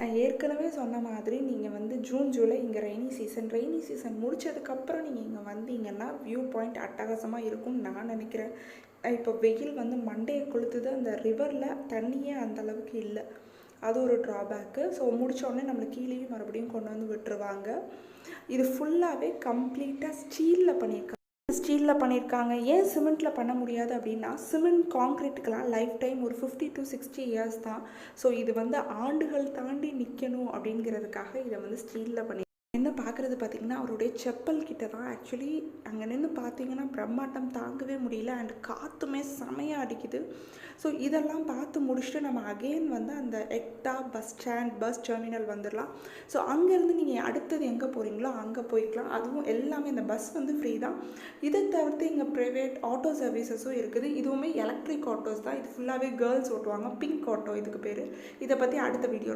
நான் ஏற்கனவே சொன்ன மாதிரி நீங்கள் வந்து ஜூன் ஜூலை இங்கே ரெய்னி சீசன் முடித்ததுக்கப்புறம் நீங்கள் இங்கே வந்தீங்கன்னா வியூ பாயிண்ட் அட்டகாசமாக இருக்கும்னு நான் நினைக்கிறேன். இப்போ வெயில் வந்து மண்டையை கொளுத்துது, அந்த ரிவரில் தண்ணியே அந்தளவுக்கு இல்லை, அது ஒரு ட்ராபேக்கு. ஸோ முடித்தோடனே நம்மளை கீழேயும் மறுபடியும் கொண்டு வந்து விட்டுருவாங்க. இது ஃபுல்லாகவே கம்ப்ளீட்டாக ஸ்டீலில் பண்ணியிருக்காங்க. ஏன் சிமெண்ட்டில் பண்ண முடியாது அப்படின்னா, சிமெண்ட் காங்க்ரீட்டுக்கெலாம் லைஃப் டைம் ஒரு 50 to 60 இயர்ஸ் தான். ஸோ இது வந்து ஆண்டுகள் தாண்டி நிற்கணும் அப்படிங்கிறதுக்காக இதை வந்து ஸ்டீலில் பண்ணி என்ன பார்க்குறது பார்த்திங்கன்னா, அவருடைய செப்பல் கிட்ட தான். ஆக்சுவலி அங்கே நின்று பார்த்தீங்கன்னா பிரம்மாண்டம் தாங்கவே முடியல, அண்ட் காற்றுமே செமையாக அடிக்குது. ஸோ இதெல்லாம் பார்த்து முடிச்சுட்டு நம்ம அகெயின் வந்து அந்த எக்டா பஸ் டெர்மினல் வந்துடலாம். ஸோ அங்கேருந்து நீங்கள் அடுத்தது எங்கே போகிறீங்களோ அங்கே போய்க்கலாம். அதுவும் எல்லாமே இந்த பஸ் வந்து ஃப்ரீ தான். இதை தவிர்த்து இங்கே ப்ரைவேட் ஆட்டோ சர்வீசஸும் இருக்குது. இதுவுமே எலக்ட்ரிக் ஆட்டோஸ் தான். இது ஃபுல்லாகவே கேர்ள்ஸ் ஓட்டுவாங்க, பிங்க் ஆட்டோ இதுக்கு பேர். இதை பற்றி அடுத்த வீடியோவில்